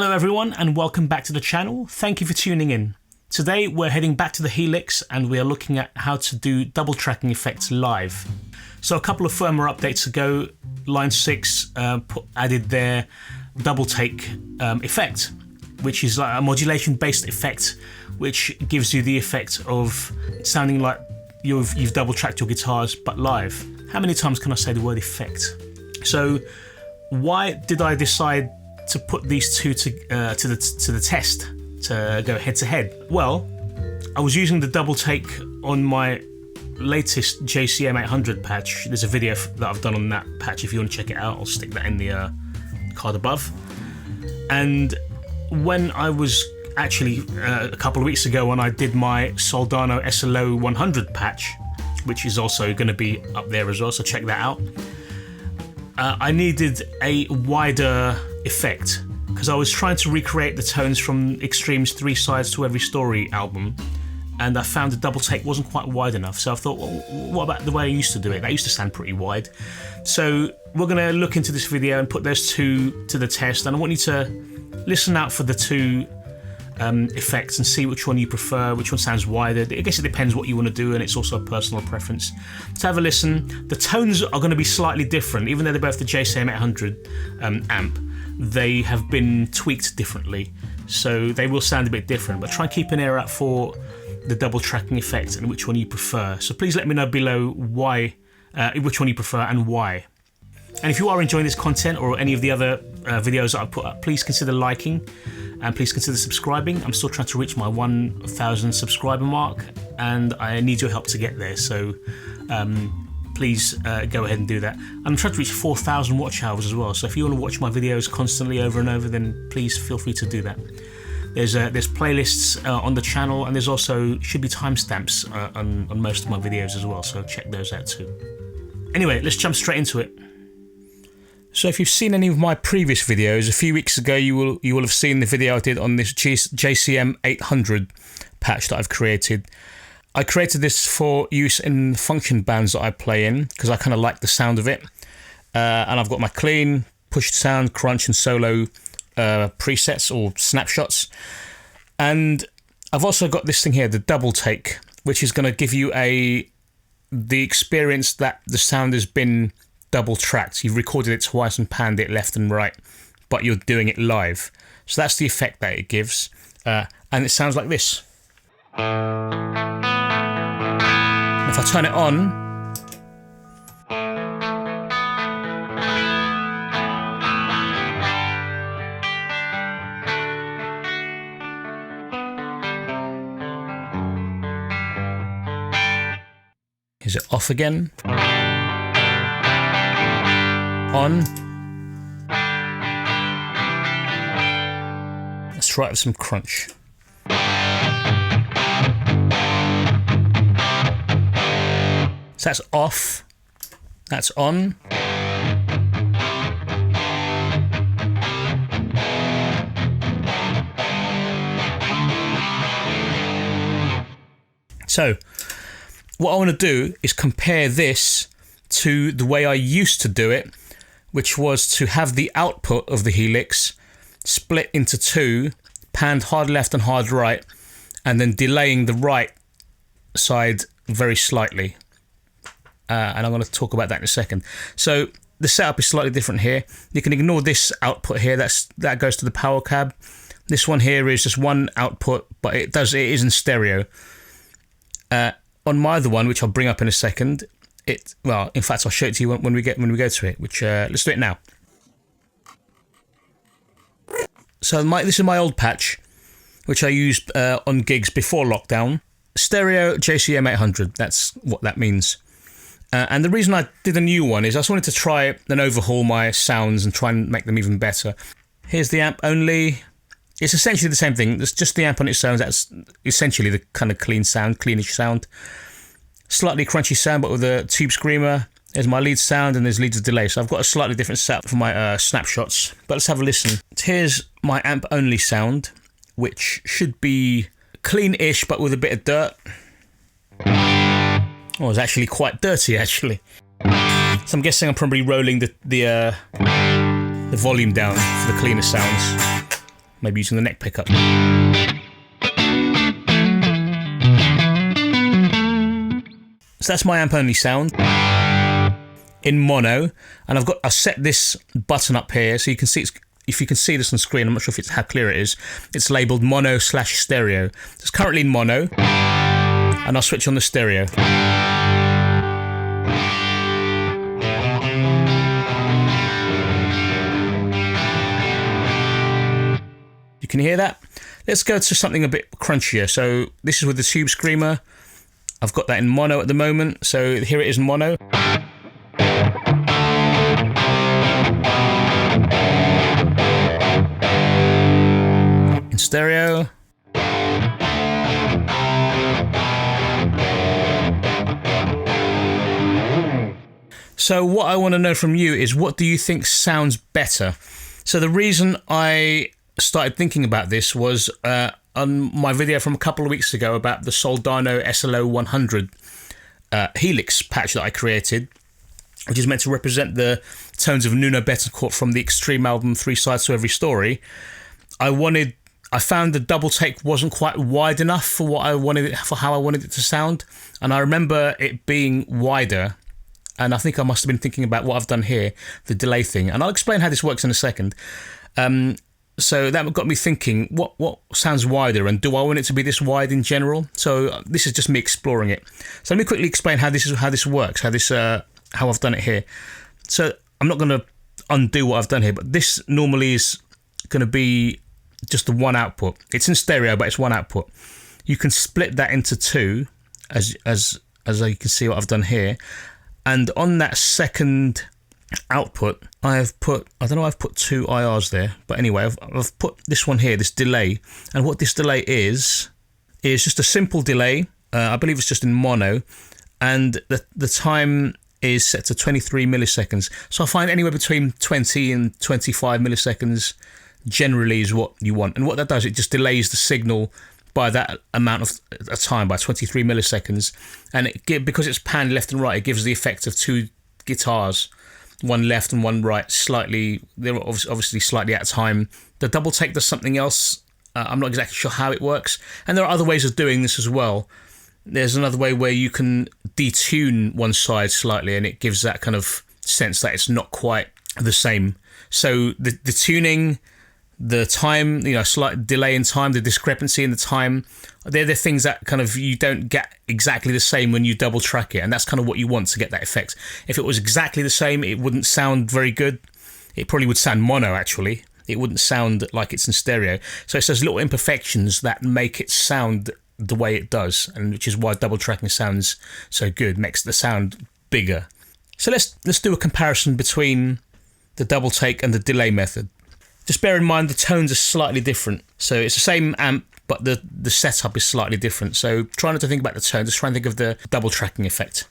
Hello everyone and welcome back to the channel. Thank you for tuning in. Today we're heading back to the Helix and we are looking at how to do double tracking effects live. So a couple of firmware updates ago, line 6 added their double take effect, which is like a modulation based effect which gives you the effect of sounding like you've double tracked your guitars but live. How many times can I say the word effect? So why did I decide to put these two to the test, to go head to head? Well, I was using the double take on my latest JCM 800 patch. There's a video that I've done on that patch. If you want to check it out, I'll stick that in the card above. And when I was actually a couple of weeks ago when I did my Soldano SLO 100 patch, which is also going to be up there as well, so check that out. I needed a wider effect because I was trying to recreate the tones from Extreme's Three Sides to Every Story album, and I found the double take wasn't quite wide enough. So I thought, well, what about the way I used to do it? That used to sound pretty wide. So we're going to look into this video and put those two to the test, and I want you to listen out for the two effects and see which one you prefer, which one sounds wider. I guess it depends what you want to do, and it's also a personal preference. So have a listen. The tones are going to be slightly different, even though they're both the JCM 800 amp. They have been tweaked differently, so they will sound a bit different, but try and keep an ear out for the double tracking effect and which one you prefer. So please let me know below why, which one you prefer and why. And if you are enjoying this content or any of the other videos that I put up, please consider liking and please consider subscribing. I'm still trying to reach my 1,000 subscriber mark and I need your help to get there, so please go ahead and do that. I'm trying to reach 4,000 watch hours as well, so if you want to watch my videos constantly over and over, then please feel free to do that. There's playlists on the channel, and there's also should be timestamps on most of my videos as well, so check those out too. Anyway, let's jump straight into it. So if you've seen any of my previous videos, a few weeks ago you will have seen the video I did on this JCM 800 patch that I've created. I created this for use in function bands that I play in because I kind of like the sound of it. And I've got my clean, pushed sound, crunch and solo presets or snapshots. And I've also got this thing here, the double take, which is going to give you the experience that the sound has been double tracked. You've recorded it twice and panned it left and right, but you're doing it live. So that's the effect that it gives. And it sounds like this. If I turn it on, is it off again? On. Let's try it with some crunch. So that's off, that's on. So what I want to do is compare this to the way I used to do it, which was to have the output of the Helix split into two, panned hard left and hard right, and then delaying the right side very slightly. And I'm going to talk about that in a second. So the setup is slightly different here. You can ignore this output here. That goes to the power cab. This one here is just one output, but it is in stereo. On my other one, which I'll bring up in a second, well, in fact, I'll show it to you when we go to it. Which let's do it now. So this is my old patch, which I used on gigs before lockdown. Stereo JCM 800. That's what that means. And the reason I did a new one is I just wanted to try and overhaul my sounds and try and make them even better. Here's the amp only. It's essentially the same thing. It's just the amp on its own. That's essentially the kind of cleanish sound. Slightly crunchy sound, but with a tube screamer. There's my lead sound and there's leads delay. So I've got a slightly different setup for my snapshots. But let's have a listen. Here's my amp only sound, which should be clean-ish, but with a bit of dirt. Oh, it's actually quite dirty, actually. So I'm guessing I'm probably rolling the volume down for the cleaner sounds. maybe using the neck pickup. So that's my amp only sound in mono, and I've set this button up here so you can see if you can see this on screen. I'm not sure if it's how clear it is. It's labelled mono/stereo. It's currently in mono, and I'll switch on the stereo. You can hear that? Let's go to something a bit crunchier. So this is with the Tube Screamer. I've got that in mono at the moment, so here it is in mono. In stereo. So what I want to know from you is, what do you think sounds better? So the reason I started thinking about this was on my video from a couple of weeks ago about the Soldano SLO 100 Helix patch that I created, which is meant to represent the tones of Nuno Betancourt from the Extreme album 3 Sides to Every Story. I found the double take wasn't quite wide enough for how I wanted it to sound, and I remember it being wider, and I think I must have been thinking about what I've done here, the delay thing, and I'll explain how this works in a second. So that got me thinking, what sounds wider, and do I want it to be this wide in general? So this is just me exploring it. So let me quickly explain how this works, how I've done it here. So I'm not going to undo what I've done here, but this normally is going to be just the one output. It's in stereo, but it's one output. You can split that into two, as you can see what I've done here. And on that second output, I've put 2 IRs there, but anyway, I've put this one here, this delay. And what this delay is just a simple delay. I believe it's just in mono, and the time is set to 23 milliseconds. So I find anywhere between 20 and 25 milliseconds generally is what you want. And what that does, it just delays the signal by that amount of time, by 23 milliseconds. And because it's panned left and right, it gives the effect of 2 guitars, one left and one right, they're obviously slightly out of time. The double take does something else. I'm not exactly sure how it works. And there are other ways of doing this as well. There's another way where you can detune one side slightly, and it gives that kind of sense that it's not quite the same. So the tuning, the time, slight delay in time, the discrepancy in the time, they're the things that kind of you don't get exactly the same when you double track it, and that's kind of what you want to get that effect. If it was exactly the same, it wouldn't sound very good. It probably would sound mono, actually. It wouldn't sound like it's in stereo. So it's those little imperfections that make it sound the way it does, and which is why double tracking sounds so good, makes the sound bigger. So let's do a comparison between the double take and the delay method. Just bear in mind the tones are slightly different. So it's the same amp, but the setup is slightly different. So try not to think about the tone, just try and think of the double tracking effect.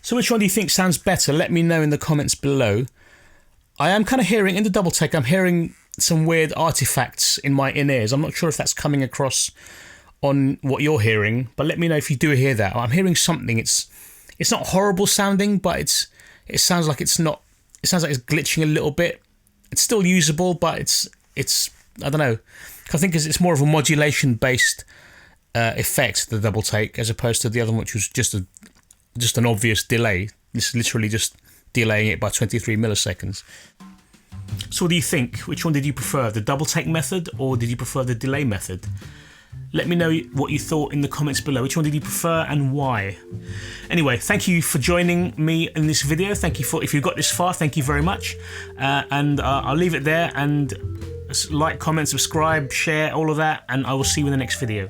So which one do you think sounds better? Let me know in the comments below. I am kind of hearing, in the double take, I'm hearing some weird artifacts in my in-ears. I'm not sure if that's coming across on what you're hearing, but let me know if you do hear that. I'm hearing something. It's not horrible sounding, but it sounds like it's not. It sounds like it's glitching a little bit. It's still usable, but it's I don't know. I think it's more of a modulation-based effect, the double take, as opposed to the other one, which was just an obvious delay. This is literally just delaying it by 23 milliseconds. So what do you think? Which one did you prefer, the double take method, or did you prefer the delay method? Let me know what you thought in the comments below. Which one did you prefer and why? Anyway, thank you for joining me in this video. Thank you if you got this far, thank you very much. And I'll leave it there, and like, comment, subscribe, share, all of that, and I will see you in the next video.